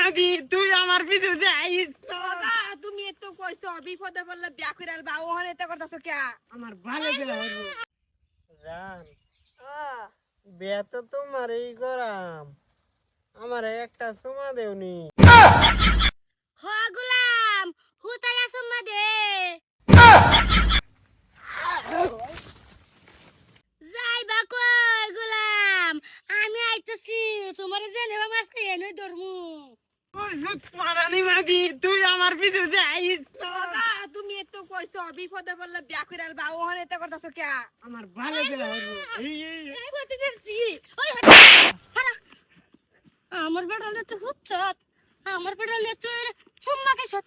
মাগি তুই আমার পিছু যাইস দাদা তুমি তো কইছো বিপদে বললে বিয়া কইরাল বা ওহনে এত করতাছো কে আমার ভালো করে হইব জান ও বিয়া তো তোমারই করাম আমার একটা সুমা দেওনি হ গুলাম হুতাই আসুম্মা দে যাইবা কই গুলাম আমি আইতাছি তোমার জেনেবা মাছ খাইয়া নই ধরমু মারানি মাগি তুই আমার পিছু যাইস দাদা তুমি তো কইছো বিপদে বললে বিয়া কইরাল বা ওহনে এত করতাছো কে আমার ভালো করে হইব এই হতে দিছি ওই আমার বেড়ালে তো হুচ্ছাত আমার বেড়ালে তো চুম্মা খাইছত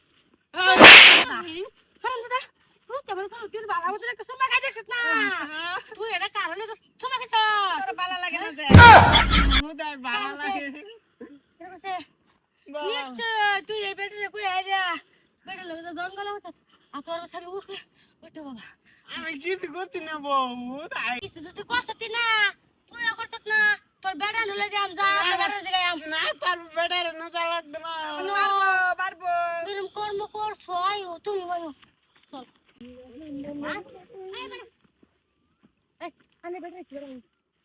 হারাম দাদা কেমন তুই বালা মতো একটা চুম্মা খাই দেখছিস না তুই এটা কারণে তো চুম্মা খাইছ তোর বালা লাগে না যে মুদার ভালো লাগে তুই এই বেড়ালে কই আইরা বেড়ালে তো জঙ্গল হচ্ছে আর তোর সামনে উঠবে উঠে বাবা আমি কিছু করতে না বউ তাই কিছু যদি করছিস না তুই করছিস না তোর বেড়া হলে যে আম যা বেড়া দিকে আম না পারবো বেটার না চালাক না পারবো এরকম কর্ম করছো আয়ো তুমি বলো চল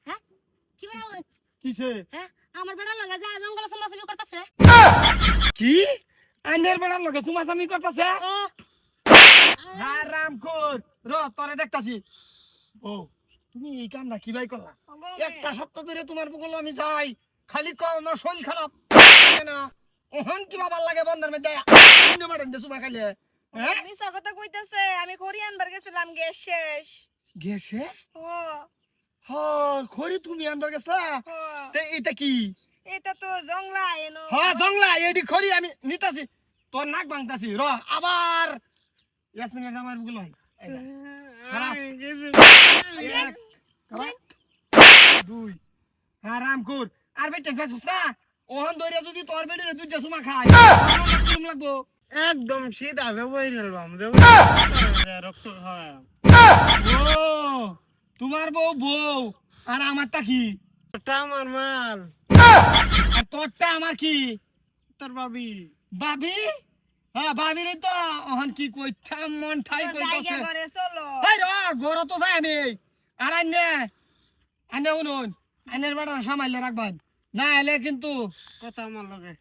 হ্যাঁ কি বেড়া কিসে হ্যাঁ আমার বেড়া লাগা যা জঙ্গল সমাজসেবী করতেছে কি আইনের বেড়ার লগে তোমার আমি করতেছে হারাম খোর তোরে দেখতাছি ও তুমি এই কামটা কি ভাই করলা একটা সপ্তাহ ধরে তোমার বগল আমি যাই খালি কও আমার শরীর খারাপ না ওহন কি বাবার লাগে বন্ধের মধ্যে ইন্দু মারেন দে সুমা খাইলে হ্যাঁ আমি স্বাগত কইতাছে আমি কোরিয়ান বার গেছিলাম গ্যাস শেষ গেছে ও খড়ি তুমি আনবার গেছা ও তে এটা কি এটা তো জংলা এনো জংলা এডি খড়ি আমি নিতাছি তোর নাক ভাঙতাছি আবার ইয়াসমিন আমার বগল দুই হারাম খুর আর বেটে ফেসুস না ওহন ধরে যদি তোর বেটির দুইটা সুমা খায় লাগবো একদম সিধা যাবই নিলাম রক্ত হয় ও তোমার বউ আর আমারটা কি তোরটা আমার মাল আর তোরটা আমার কি তোর ভাবি হ্যাঁ ভাবির তো ওহন কি কইতাম মন ঠাই কইতাছে করে চলো এই র ঘর তো যাই আমি আর আনে উনুন আনের বেড়া সামাইলে রাখবেন না এলে কিন্তু কথা আমার লগে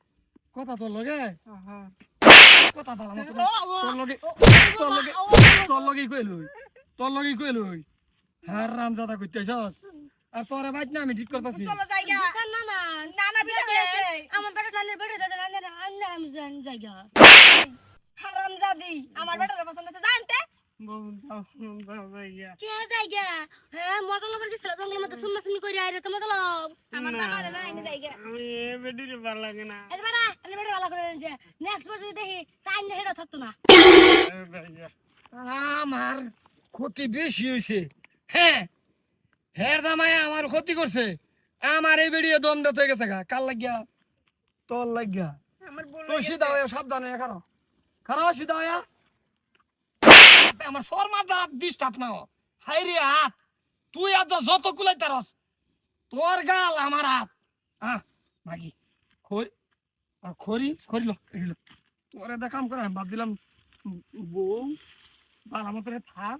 কথা তোর লগে কথা বলা মতো তোর লগে কইলই হারাম জাদা কইতেছস আর পরে বাইত না আমি ঠিক করতেছি চলো জায়গা না না না না বিয়ে হয়েছে আমার বেটা জানের বেটা দাদা আমি জায়গা হারাম জাদি আমার বেটার পছন্দ আছে জানতে কে জায়গা হ্যাঁ মজা লবার কি ছিল জঙ্গলের মধ্যে সুন্নাসুনি কইরা আইরে তো মজা লব আমার বাবা রে না আমি জায়গা আমি এ বেডির ভালো লাগে না এ বেটা এনে বেটা ভালো করে যে নেক্সট বার যদি দেখি তাই না হেডা থাকতো না আমার ক্ষতি বেশি হইছে হ্যাঁ হের দামায় আমার ক্ষতি করছে আমার এই বেডিয়ে দম দিতে গেছে গা কাল লাগিয়া তোর লাগিয়া আমার বল তুই সিধা হয়ে সাবধানে খারাপ সিধা হয়ে আমার শর্মাটা ডিস্টার্ব না হাই রে হাত তুই আজ যত কুলাই তারস তোর গাল আমার হাত হ্যাঁ মাগি খড়ি তোরে দেখাম করে বাদ দিলাম বউ বাল আমার থাক